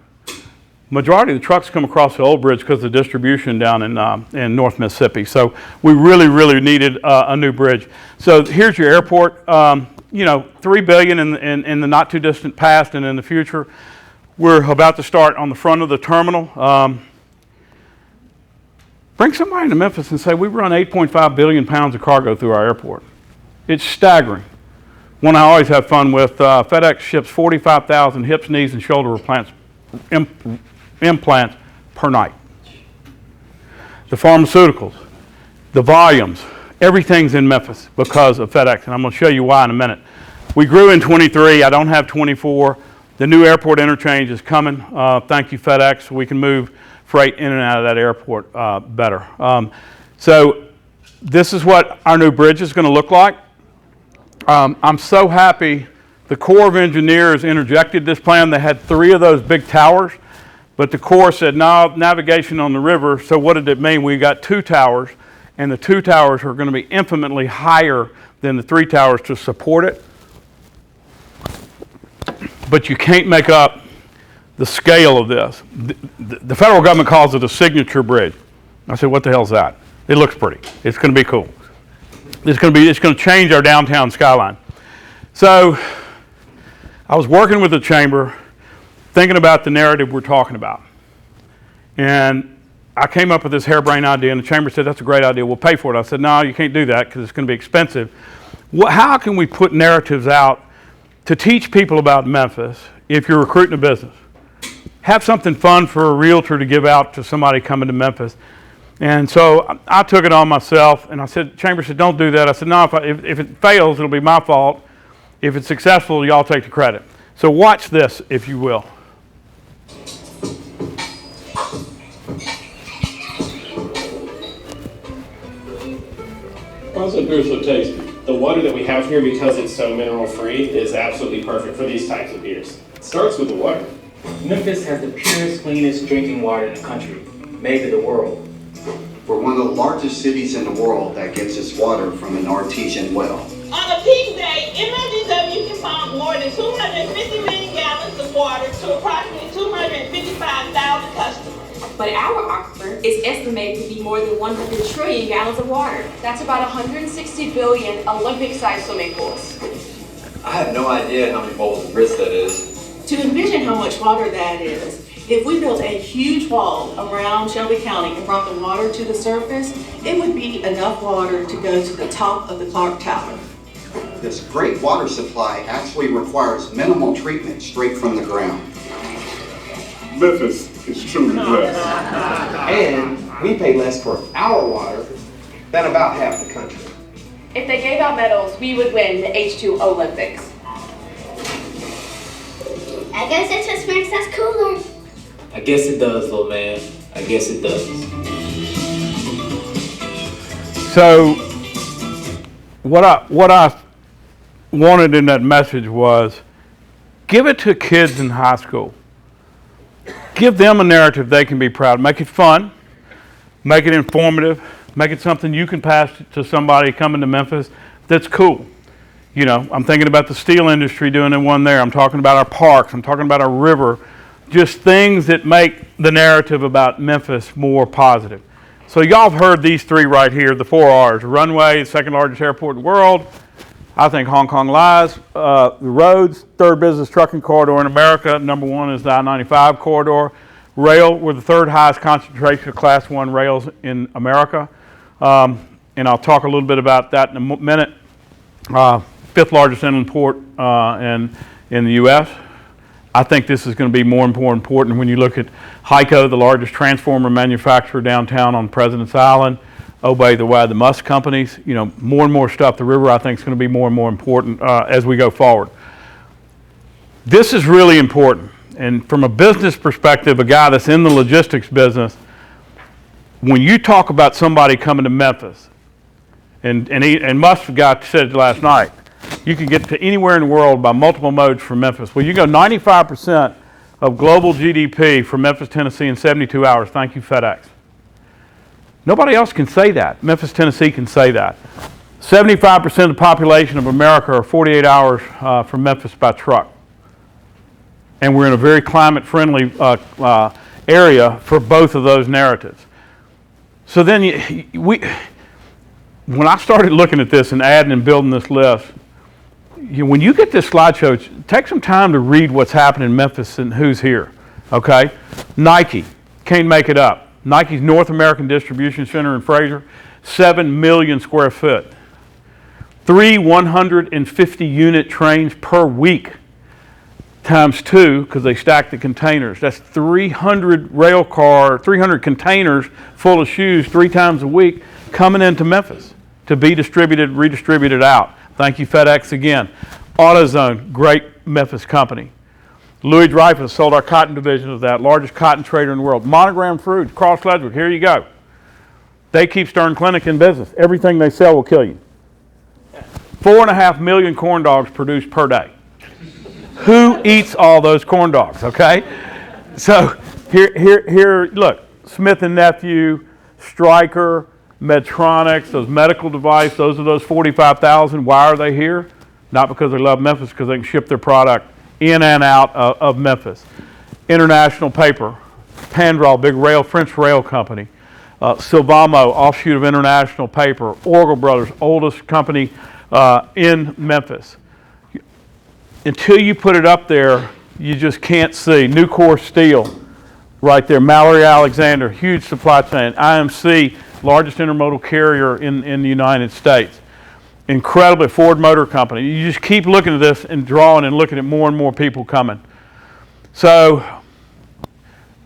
Majority of the trucks come across the old bridge because of the distribution down in North Mississippi. So we really, really needed a new bridge. So here's your airport. You know, $3 billion in the not too distant past and in the future. We're about to start on the front of the terminal. Bring somebody to Memphis and say, we run 8.5 billion pounds of cargo through our airport. It's staggering. One I always have fun with, FedEx ships 45,000 hips, knees, and shoulder implants per night. The pharmaceuticals, the volumes, everything's in Memphis because of FedEx, and I'm going to show you why in a minute. We grew in 23. I don't have 24. The new airport interchange is coming. Thank you, FedEx. We can move freight in and out of that airport better. So this is what our new bridge is going to look like. I'm so happy the Corps of Engineers interjected this plan. They had 3 of those big towers, but the Corps said, no, navigation on the river. So what did it mean? We got 2 towers, and the 2 towers are going to be infinitely higher than the 3 towers to support it. But you can't make up the scale of this. The federal government calls it a signature bridge. I said, what the hell's that? It looks pretty. It's going to be cool. It's going to change our downtown skyline. So I was working with the chamber, thinking about the narrative we're talking about. And I came up with this harebrained idea, and the chamber said, that's a great idea. We'll pay for it. I said, no, you can't do that because it's going to be expensive. How can we put narratives out to teach people about Memphis if you're recruiting a business? Have something fun for a realtor to give out to somebody coming to Memphis. And so I took it on myself, and I said, Chamber said, don't do that. I said, no, if it fails, it'll be my fault. If it's successful, y'all take the credit. So watch this, if you will. Why is that beer so tasty? The water that we have here, because it's so mineral free, is absolutely perfect for these types of beers. It starts with the water. Memphis has the purest, cleanest drinking water in the country, maybe the world. We're one of the largest cities in the world that gets its water from an artesian well. On a peak day, MLGW can pump more than 250 million gallons of water to approximately 255,000 customers. But our aquifer is estimated to be more than 100 trillion gallons of water. That's about 160 billion Olympic-sized swimming pools. I have no idea how many bowls of grits that is. To envision how much water that is, if we built a huge wall around Shelby County and brought the water to the surface, it would be enough water to go to the top of the Clark Tower. This great water supply actually requires minimal treatment straight from the ground. Memphis is truly blessed. And we pay less for our water than about half the country. If they gave out medals, we would win the H2 Olympics. I guess it just makes us cooler. I guess it does, little man. I guess it does. So what I wanted in that message was give it to kids in high school. Give them a narrative they can be proud of. Make it fun. Make it informative. Make it something you can pass to somebody coming to Memphis that's cool. You know, I'm thinking about the steel industry doing it one there. I'm talking about our parks. I'm talking about our river. Just things that make the narrative about Memphis more positive. So y'all have heard these 3 right here, the 4 R's. Runway, the second largest airport in the world. I think Hong Kong lies. The roads, third business trucking corridor in America. Number 1 is the I-95 corridor. Rail, we're the 3rd highest concentration of Class 1 rails in America. And I'll talk a little bit about that in a minute. 5th largest inland port in the U.S. I think this is going to be more and more important when you look at HYCO, the largest transformer manufacturer downtown on President's Island. Obey the way the Musk companies, you know, more and more stuff. The river, I think, is going to be more and more important as we go forward. This is really important. And from a business perspective, a guy that's in the logistics business, when you talk about somebody coming to Memphis, and Musk guy said it last night, you can get to anywhere in the world by multiple modes from Memphis. Well, you go 95% of global GDP from Memphis, Tennessee in 72 hours. Thank you, FedEx. Nobody else can say that. Memphis, Tennessee can say that. 75% of the population of America are 48 hours from Memphis by truck. And we're in a very climate-friendly area for both of those narratives. So then when I started looking at this and adding and building this list, when you get this slideshow, take some time to read what's happening in Memphis and who's here, okay? Nike, can't make it up. Nike's North American Distribution Center in Fraser, 7 million square foot. 3 150-unit trains per week, times 2, because they stack the containers. That's 300 containers full of shoes 3 times a week coming into Memphis to be distributed, redistributed out. Thank you, FedEx, again. AutoZone, great Memphis company. Louis Dreyfus sold our cotton division of that, largest cotton trader in the world. Monogram Foods, Cross Ledwick, here you go. They keep Stern Clinic in business. Everything they sell will kill you. 4.5 million corn dogs produced per day. Who eats all those corn dogs, okay? So here, look, Smith & Nephew, Stryker, Medtronic, those medical devices, those are those 45,000. Why are they here? Not because they love Memphis, because they can ship their product in and out of Memphis. International Paper, Pandrol, big French rail company. Silvamo, offshoot of International Paper. Orgel Brothers, oldest company in Memphis. Until you put it up there, you just can't see. Nucor Steel, right there. Mallory Alexander, huge supply chain. IMC, largest intermodal carrier in the United States. Incredibly, Ford Motor Company. You just keep looking at this and drawing and looking at more and more people coming. So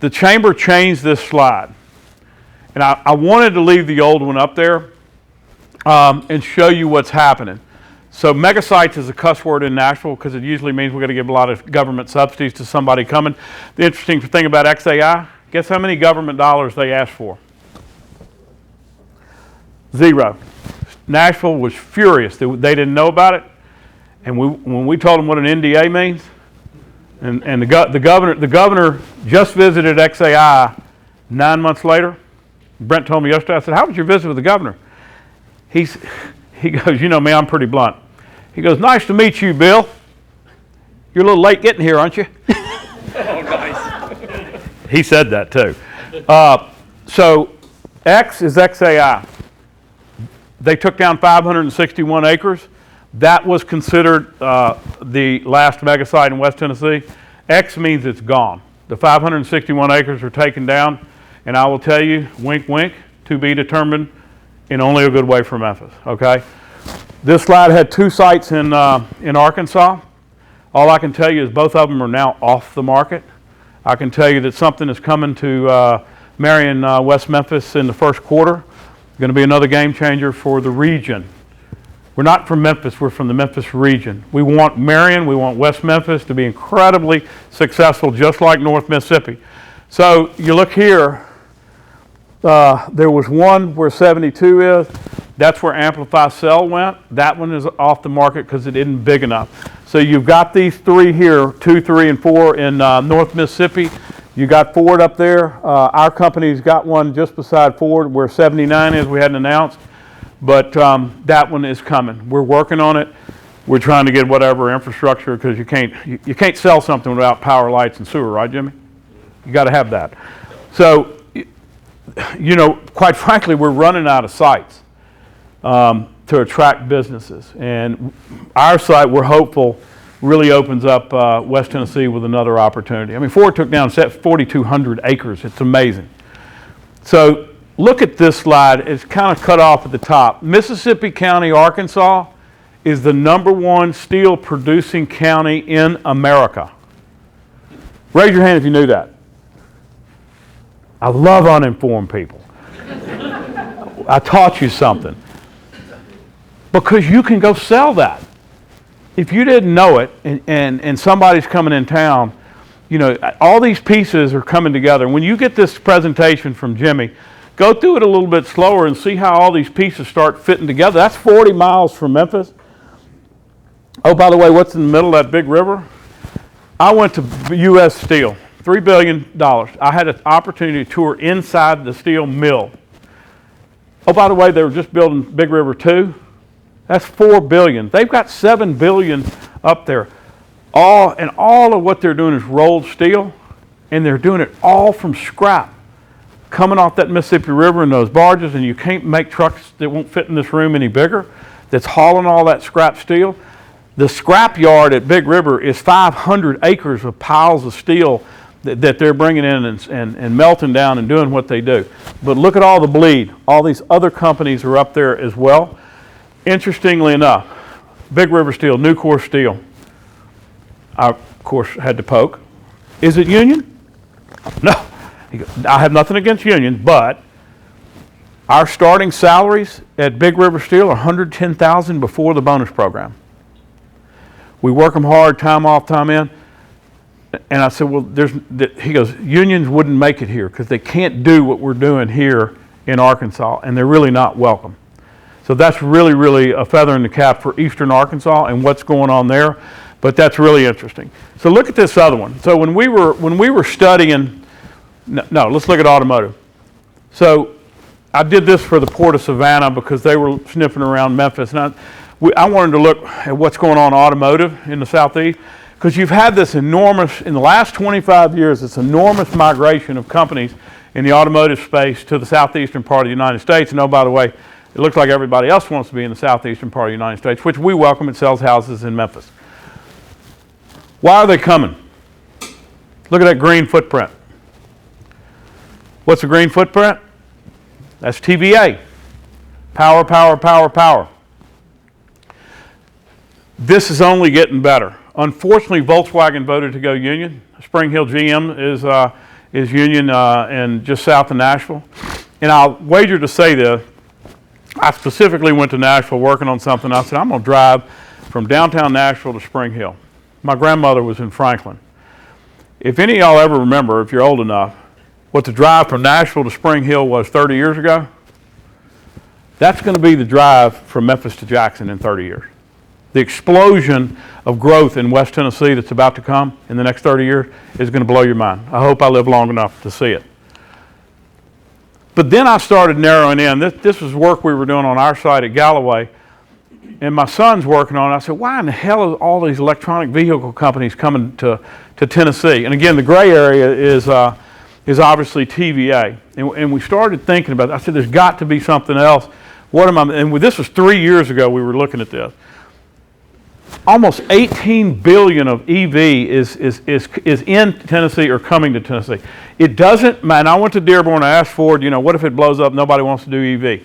the chamber changed this slide. And I wanted to leave the old one up there and show you what's happening. So Megasites is a cuss word in Nashville because it usually means we're going to give a lot of government subsidies to somebody coming. The interesting thing about XAI, guess how many government dollars they asked for? 0. Nashville was furious. They didn't know about it. And when we told them what an NDA means, and the governor just visited XAI 9 months later. Brent told me yesterday, I said, how was your visit with the governor? He goes, you know me, I'm pretty blunt. He goes, nice to meet you, Bill. You're a little late getting here, aren't you? Oh, nice. He said that too. So X is XAI. They took down 561 acres. That was considered the last megasite in West Tennessee. X means it's gone. The 561 acres are taken down, and I will tell you, wink, wink, to be determined in only a good way for Memphis, okay? This slide had 2 sites in Arkansas. All I can tell you is both of them are now off the market. I can tell you that something is coming to Marion, West Memphis in the first quarter. Going to be another game changer for the region. We're not from Memphis, we're from the Memphis region. We want Marion, we want West Memphis to be incredibly successful, just like North Mississippi. So you look here, there was one where 72 is. That's where Amplify Cell went. That one is off the market because it isn't big enough. So you've got these 3 here, 2, 3, and 4 in North Mississippi. You got Ford up there. Our company's got one just beside Ford where 79 is. We hadn't announced, but that one is coming. We're working on it. We're trying to get whatever infrastructure because you can't sell something without power, lights, and sewer, right, Jimmy? You got to have that. So, you know, quite frankly, we're running out of sites to attract businesses, and our site, we're hopeful, really opens up West Tennessee with another opportunity. I mean, Ford took down 4,200 acres. It's amazing. So look at this slide. It's kind of cut off at the top. Mississippi County, Arkansas is the #1 steel producing county in America. Raise your hand if you knew that. I love uninformed people. I taught you something. Because you can go sell that. If you didn't know it and somebody's coming in town, you know, all these pieces are coming together. When you get this presentation from Jimmy, go through it a little bit slower and see how all these pieces start fitting together. That's 40 miles from Memphis. Oh, by the way, what's in the middle of that big river? I went to U.S. Steel, $3 billion. I had an opportunity to tour inside the steel mill. Oh, by the way, they were just building Big River 2. That's $4 billion. They've got $7 billion up there. All of what they're doing is rolled steel, and they're doing it all from scrap, coming off that Mississippi River in those barges, and you can't make trucks that won't fit in this room any bigger that's hauling all that scrap steel. The scrap yard at Big River is 500 acres of piles of steel that they're bringing in and melting down and doing what they do. But look at all the bleed. All these other companies are up there as well. Interestingly enough, Big River Steel, Nucor Steel, I, of course, had to poke. Is it union? No. I have nothing against unions, but our starting salaries at Big River Steel are $110,000 before the bonus program. We work them hard, time off, time in. And I said, well, he goes, unions wouldn't make it here because they can't do what we're doing here in Arkansas, and they're really not welcome. So that's really, really a feather in the cap for Eastern Arkansas and what's going on there. But that's really interesting. So look at this other one. So when we were studying, no, let's look at automotive. So I did this for the Port of Savannah because they were sniffing around Memphis. And I wanted to look at what's going on in automotive in the Southeast, because you've had this enormous, in the last 25 years, this enormous migration of companies in the automotive space to the southeastern part of the United States. And oh, by the way, it looks like everybody else wants to be in the southeastern part of the United States, which we welcome. It sells houses in Memphis. Why are they coming? Look at that green footprint. What's a green footprint? That's TVA. Power, power, power, power. This is only getting better. Unfortunately, Volkswagen voted to go union. Spring Hill GM is union and just south of Nashville. And I'll wager to say this. I specifically went to Nashville working on something. I said, I'm going to drive from downtown Nashville to Spring Hill. My grandmother was in Franklin. If any of y'all ever remember, if you're old enough, what the drive from Nashville to Spring Hill was 30 years ago, that's going to be the drive from Memphis to Jackson in 30 years. The explosion of growth in West Tennessee that's about to come in the next 30 years is going to blow your mind. I hope I live long enough to see it. But then I started narrowing in. This was work we were doing on our side at Galloway, and my son's working on it. I said, why in the hell are all these electronic vehicle companies coming to Tennessee? And again, the gray area is obviously TVA. And we started thinking about it. I said, there's got to be something else. And this was 3 years ago we were looking at this. Almost 18 billion of EV is in Tennessee or coming to Tennessee. It doesn't, man, I went to Dearborn, I asked Ford, what if it blows up, nobody wants to do EV?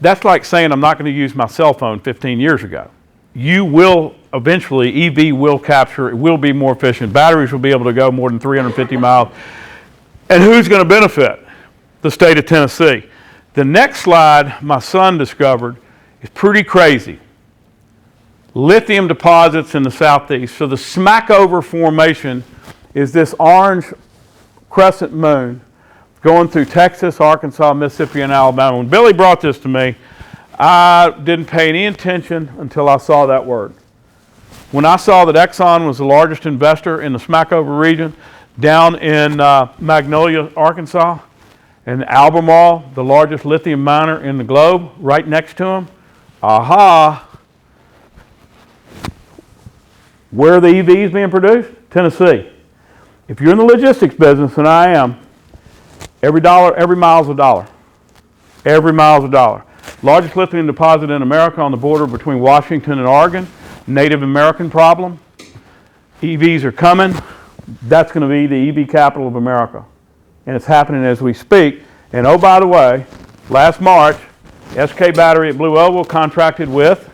That's like saying I'm not going to use my cell phone 15 years ago. You will eventually, EV will capture, it will be more efficient. Batteries will be able to go more than 350 miles. And who's going to benefit? The state of Tennessee. The next slide my son discovered is pretty crazy. Lithium deposits in the southeast. So the Smackover Formation is this orange crescent moon going through Texas, Arkansas, Mississippi, and Alabama. When Billy brought this to me, I didn't pay any attention until I saw that word. When I saw that Exxon was the largest investor in the Smackover region down in Magnolia, Arkansas, and Albemarle, the largest lithium miner in the globe, right next to him, aha! Where are the EVs being produced? Tennessee. If you're in the logistics business, and I am, every mile is a dollar. Every mile is a dollar. Largest lithium deposit in America on the border between Washington and Oregon. Native American problem. EVs are coming. That's going to be the EV capital of America. And it's happening as we speak. And oh, by the way, last March, SK Battery at Blue Oval contracted with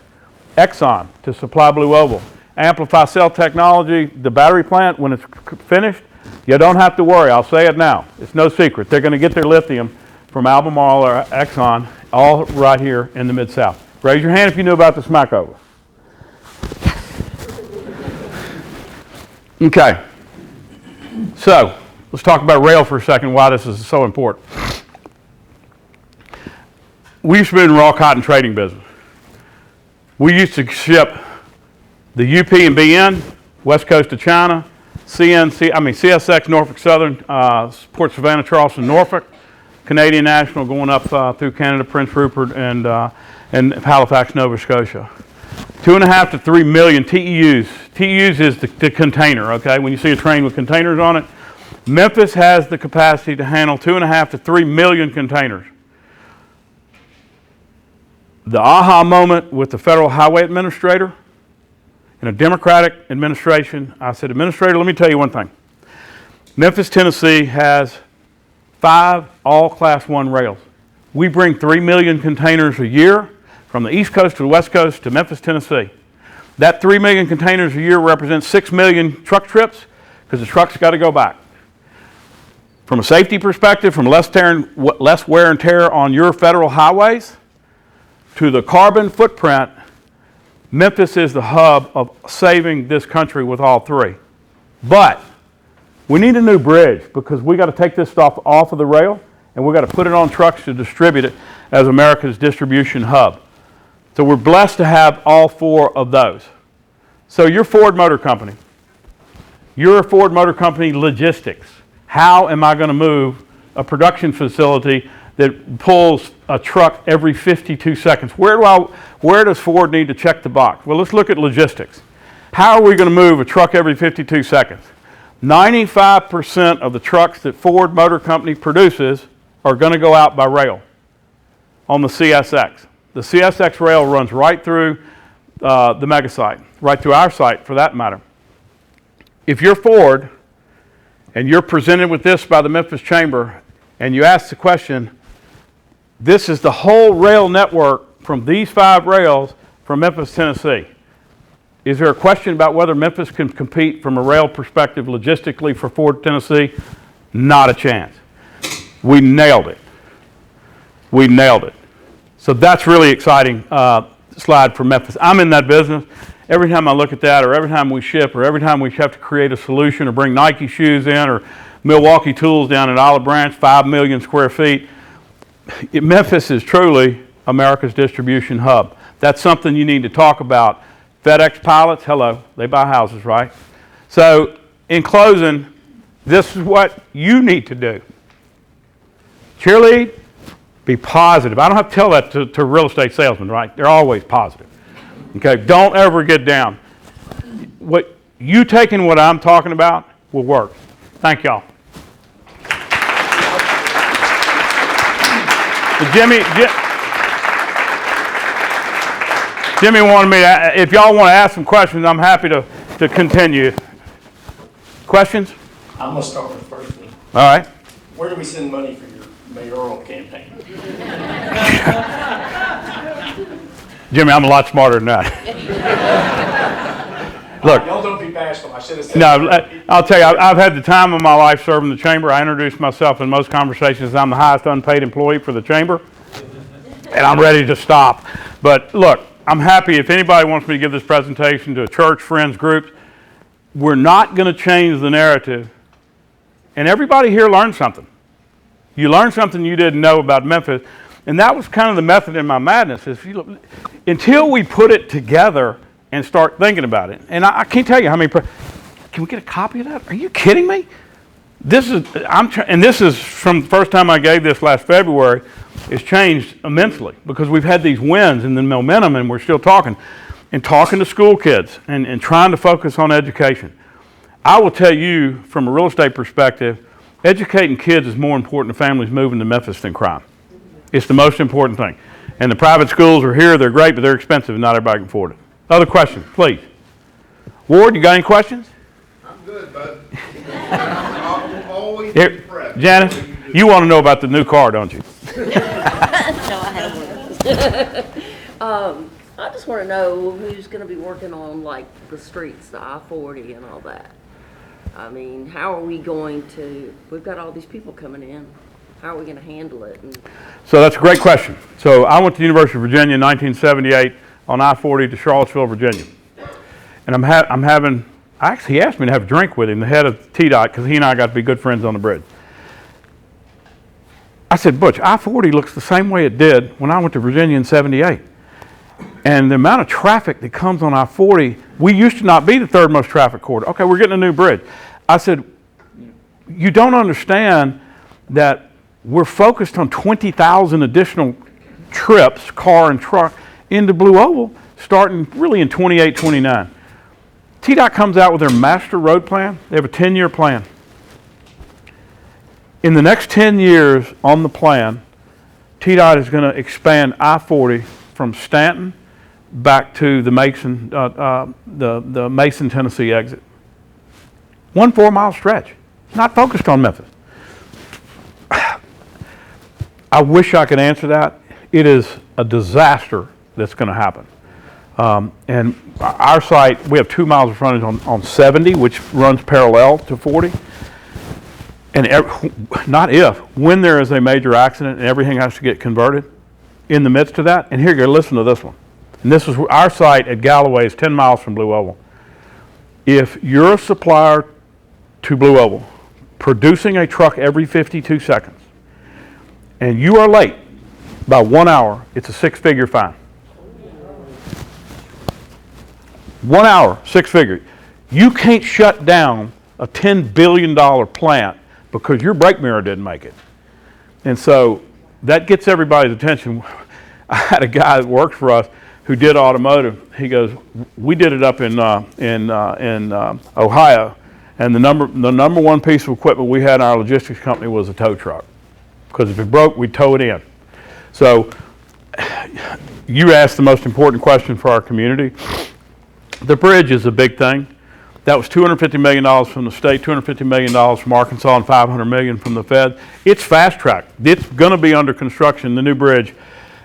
Exxon to supply Blue Oval. Amplify Cell Technology, the battery plant, when it's finished, you don't have to worry. I'll say it now. It's no secret. They're going to get their lithium from Albemarle or Exxon, all right here in the Mid-South. Raise your hand if you knew about the Smackover. Okay. So, let's talk about rail for a second, why this is so important. We used to be in the raw cotton trading business. We used to ship the UP and BN, West Coast of China, CSX, Norfolk Southern, Port Savannah, Charleston, Norfolk, Canadian National going up through Canada, Prince Rupert, and Halifax, Nova Scotia. 2.5 to 3 million TEUs. TEUs is the container, okay? When you see a train with containers on it, Memphis has the capacity to handle 2.5 to 3 million containers. The aha moment with the Federal Highway Administrator in a Democratic administration, I said, Administrator, let me tell you one thing. Memphis, Tennessee has 5 all Class 1 rails. We bring 3 million containers a year from the East Coast to the West Coast to Memphis, Tennessee. That 3 million containers a year represents 6 million truck trips because the trucks got to go back. From a safety perspective, from less wear and tear on your federal highways to the carbon footprint, Memphis is the hub of saving this country with all 3. But we need a new bridge because we got to take this stuff off of the rail and we got to put it on trucks to distribute it as America's distribution hub. So we're blessed to have all 4 of those. So you're Ford Motor Company. You're a Ford Motor Company logistics. How am I going to move a production facility that pulls a truck every 52 seconds? Where does Ford need to check the box? Well, let's look at logistics. How are we going to move a truck every 52 seconds? 95% of the trucks that Ford Motor Company produces are going to go out by rail on the CSX. The CSX rail runs right through the Megasite, right through our site for that matter. If you're Ford and you're presented with this by the Memphis Chamber and you ask the question, this is the whole rail network from these 5 rails from Memphis, Tennessee. Is there a question about whether Memphis can compete from a rail perspective logistically for Ford, Tennessee? Not a chance. We nailed it. We nailed it. So that's really exciting slide for Memphis. I'm in that business. Every time I look at that, or every time we ship, or every time we have to create a solution or bring Nike shoes in, or Milwaukee Tools down at Olive Branch, 5 million square feet, Memphis is truly America's distribution hub. That's something you need to talk about. FedEx pilots, hello, they buy houses, right? So in closing, this is what you need to do. Cheerlead, be positive. I don't have to tell that to real estate salesmen, right? They're always positive. Okay, don't ever get down. What you taking what I'm talking about will work. Thank y'all. Jimmy wanted me to, if y'all want to ask some questions, I'm happy to continue. Questions? I'm going to start with the first one. All right. Where do we send money for your mayoral campaign? Jimmy, I'm a lot smarter than that. Look. Y'all don't be bashful. I should have said No, I'll tell you, I've had the time of my life serving the chamber. I introduce myself in most conversations. I'm the highest unpaid employee for the chamber, and I'm ready to stop. But look, I'm happy if anybody wants me to give this presentation to a church, friends, groups. We're not going to change the narrative, and everybody here learned something. You learned something you didn't know about Memphis, and that was kind of the method in my madness. Is until we put it together and start thinking about it. And I can't tell you how many. Can we get a copy of that? Are you kidding me? This is from the first time I gave this last February. It's changed immensely because we've had these wins and the momentum, and we're still talking to school kids and trying to focus on education. I will tell you from a real estate perspective, educating kids is more important to families moving to Memphis than crime. It's the most important thing. And the private schools are here, they're great, but they're expensive and not everybody can afford it. Other questions, please. Ward, you got any questions? I'm good, bud. I'm always Here, impressed. Janice, you want to know about the new car, don't you? No, I have one. I just want to know who's going to be working on like the streets, the I-40 and all that. I mean, how are we going to, we've got all these people coming in. How are we going to handle it? So that's a great question. So I went to the University of Virginia in 1978 on I-40 to Charlottesville, Virginia. And he asked me to have a drink with him, the head of TDOT, because he and I got to be good friends on the bridge. I said, Butch, I-40 looks the same way it did when I went to Virginia in 78. And the amount of traffic that comes on I-40, we used to not be the third most traffic corridor. Okay, we're getting a new bridge. I said, you don't understand that we're focused on 20,000 additional trips, car and truck, into Blue Oval, starting really in 28, 29. TDOT comes out with their master road plan. They have a 10-year plan. In the next 10 years on the plan, TDOT is going to expand I-40 from Stanton back to the Mason, the Mason, Tennessee exit. 1 4-mile stretch, not focused on Memphis. I wish I could answer that. It is a disaster that's going to happen. And our site, we have 2 miles of frontage on 70, which runs parallel to 40. And when there is a major accident and everything has to get converted, in the midst of that, and here, you listen to this one. And this is our site at Galloway is 10 miles from Blue Oval. If you're a supplier to Blue Oval, producing a truck every 52 seconds, and you are late by 1 hour, it's a 6-figure fine. 1 hour, 6-figure. You can't shut down a $10 billion plant because your brake mirror didn't make it. And so that gets everybody's attention. I had a guy that worked for us who did automotive. He goes, we did it up in Ohio, and the number one piece of equipment we had in our logistics company was a tow truck, because if it broke, we'd tow it in. So you asked the most important question for our community. The bridge is a big thing. That was $250 million from the state, $250 million from Arkansas, and $500 million from the Fed. It's fast tracked. It's going to be under construction, the new bridge,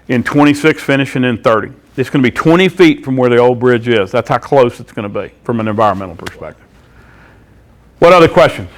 in 26, finishing in 30. It's going to be 20 feet from where the old bridge is. That's how close it's going to be from an environmental perspective. What other questions?